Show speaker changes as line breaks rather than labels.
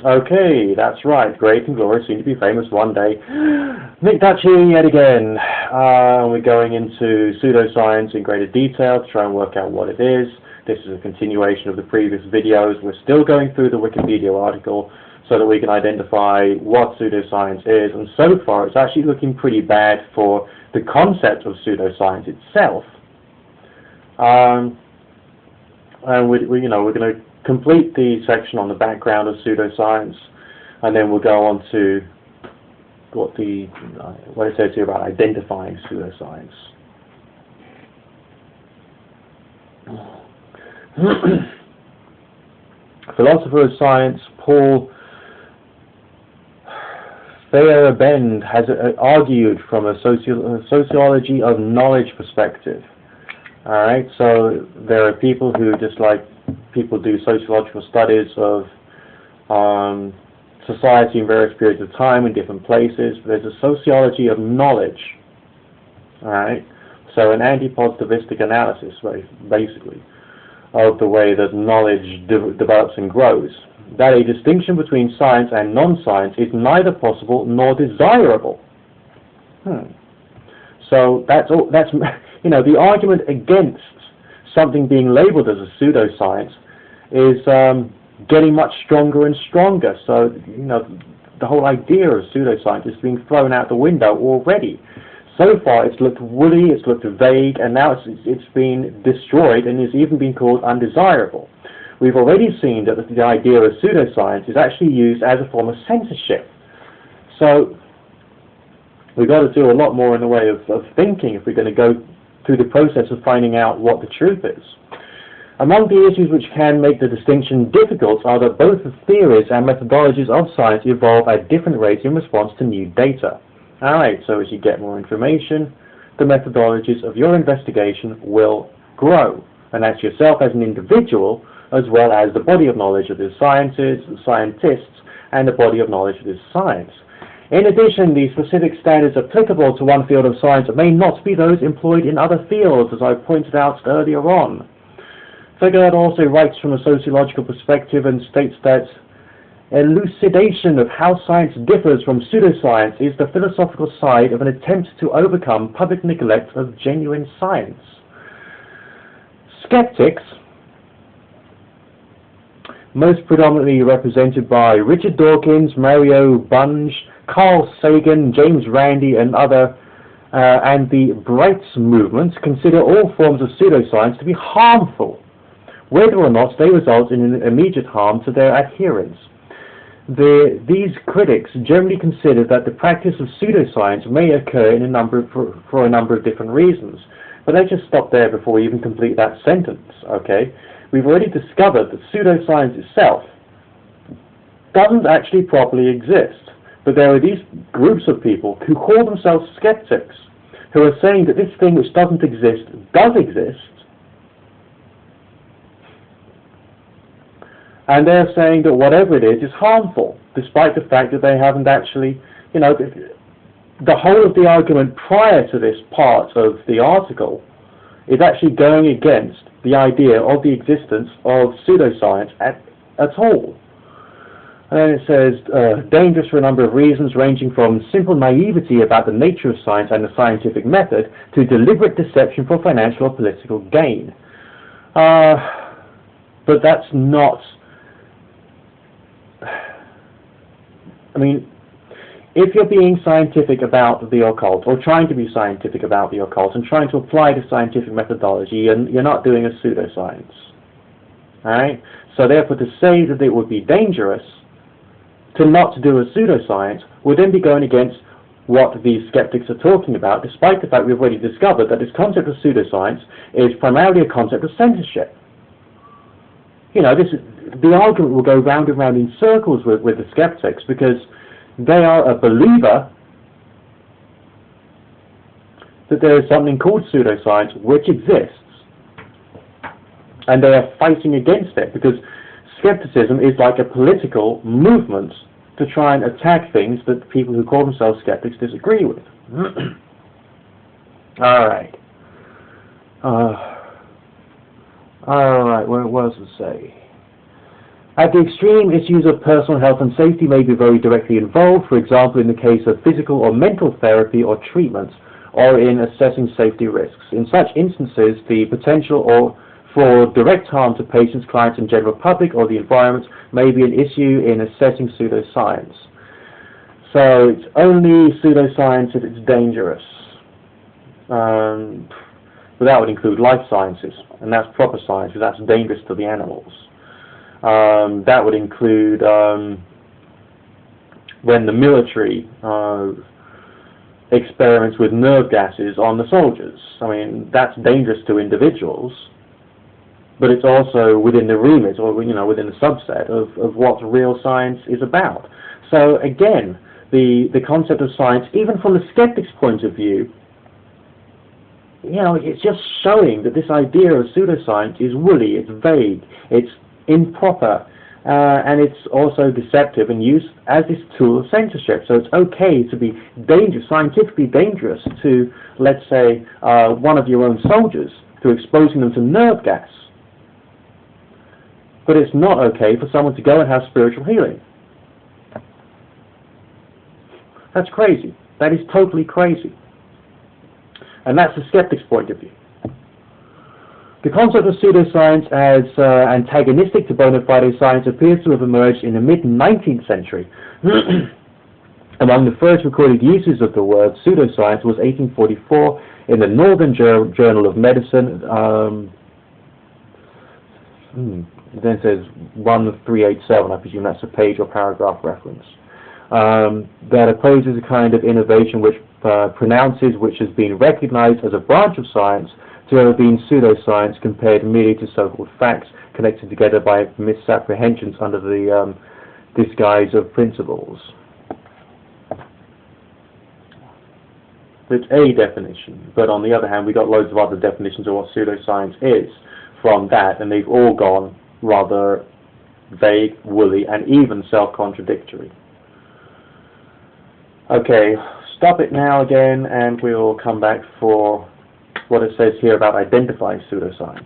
Okay, that's right. Great and glorious, soon to be famous one day. Nick Dutch here yet again. We're going into pseudoscience in greater detail to try and work out what it is. This is a continuation of the previous videos. We're still going through the Wikipedia article so that we can identify what pseudoscience is. And so far, it's actually looking pretty bad for the concept of pseudoscience itself. And we're going to complete the section on the background of pseudoscience, and then we'll go on to what it says here about identifying pseudoscience. Philosopher of science Paul Feyerabend has argued from a sociology of knowledge perspective. Alright, so there are people who, just like people do sociological studies of society in various periods of time in different places, there's a sociology of knowledge. Alright, so an anti-positivistic analysis, basically, of the way that knowledge develops and grows. That a distinction between science and non-science is neither possible nor desirable. So that's the argument against something being labeled as a pseudoscience is getting much stronger and stronger. So the whole idea of pseudoscience is being thrown out the window already. So far it's looked woolly, it's looked vague, and now it's been destroyed and it's even been called undesirable. We've already seen that the idea of pseudoscience is actually used as a form of censorship. So we've got to do a lot more in the way of thinking if we're going to go through the process of finding out what the truth is. Among the issues which can make the distinction difficult are that both the theories and methodologies of science evolve at different rates in response to new data. Alright, so as you get more information, the methodologies of your investigation will grow. And that's yourself as an individual, as well as the body of knowledge of the scientists, and the body of knowledge of this science. In addition, the specific standards applicable to one field of science may not be those employed in other fields, as I pointed out earlier on. Figueroa also writes from a sociological perspective and states that elucidation of how science differs from pseudoscience is the philosophical side of an attempt to overcome public neglect of genuine science. Skeptics, most predominantly represented by Richard Dawkins, Mario Bunge, Carl Sagan, James Randi, and the Brights movement, consider all forms of pseudoscience to be harmful, whether or not they result in an immediate harm to their adherents. These critics generally consider that the practice of pseudoscience may occur in for a number of different reasons. But let's just stop there before we even complete that sentence, okay? We've already discovered that pseudoscience itself doesn't actually properly exist. But there are these groups of people who call themselves skeptics, who are saying that this thing which doesn't exist does exist, and they're saying that whatever it is harmful, despite the fact that they haven't actually, the whole of the argument prior to this part of the article is actually going against the idea of the existence of pseudoscience at all. And then it says, dangerous for a number of reasons, ranging from simple naivety about the nature of science and the scientific method to deliberate deception for financial or political gain. But that's not... I mean, if you're being scientific about the occult, or trying to be scientific about the occult, and trying to apply the scientific methodology, you're not doing a pseudoscience. Alright? So therefore, to say that it would be dangerous to not do a pseudoscience would then be going against what these skeptics are talking about, despite the fact we've already discovered that this concept of pseudoscience is primarily a concept of censorship. The argument will go round and round in circles with the skeptics, because they are a believer that there is something called pseudoscience which exists, and they are fighting against it, because skepticism is like a political movement to try and attack things that people who call themselves skeptics disagree with. Alright. Alright, what else to say? At the extreme, issues of personal health and safety may be very directly involved, for example in the case of physical or mental therapy or treatment, or in assessing safety risks. In such instances, the potential for direct harm to patients, clients and general public or the environment may be an issue in assessing pseudoscience. So it's only pseudoscience if it's dangerous. But that would include life sciences, and that's proper science, because that's dangerous to the animals. That would include when the military experiments with nerve gases on the soldiers. I mean, that's dangerous to individuals, but it's also within the remit, or within the subset of what real science is about. So again, the concept of science, even from the skeptic's point of view, it's just showing that this idea of pseudoscience is woolly, it's vague, it's improper, and it's also deceptive and used as this tool of censorship. So it's okay to be dangerous, scientifically dangerous to, let's say, one of your own soldiers, to exposing them to nerve gas. But it's not okay for someone to go and have spiritual healing. That's crazy. That is totally crazy. And that's the skeptic's point of view. The concept of pseudoscience as antagonistic to bona fide science appears to have emerged in the mid-19th century. Among the first recorded uses of the word pseudoscience was 1844 in the Northern Journal of Medicine. Then it says 1387, I presume that's a page or paragraph reference. That opposes a kind of innovation which pronounces which has been recognized as a branch of science to have been pseudoscience compared merely to so-called facts connected together by misapprehensions under the disguise of principles. It's a definition, but on the other hand, we got loads of other definitions of what pseudoscience is from that, and they've all gone rather vague, woolly, and even self-contradictory. Okay, stop it now again, and we'll come back for what it says here about identifying pseudoscience.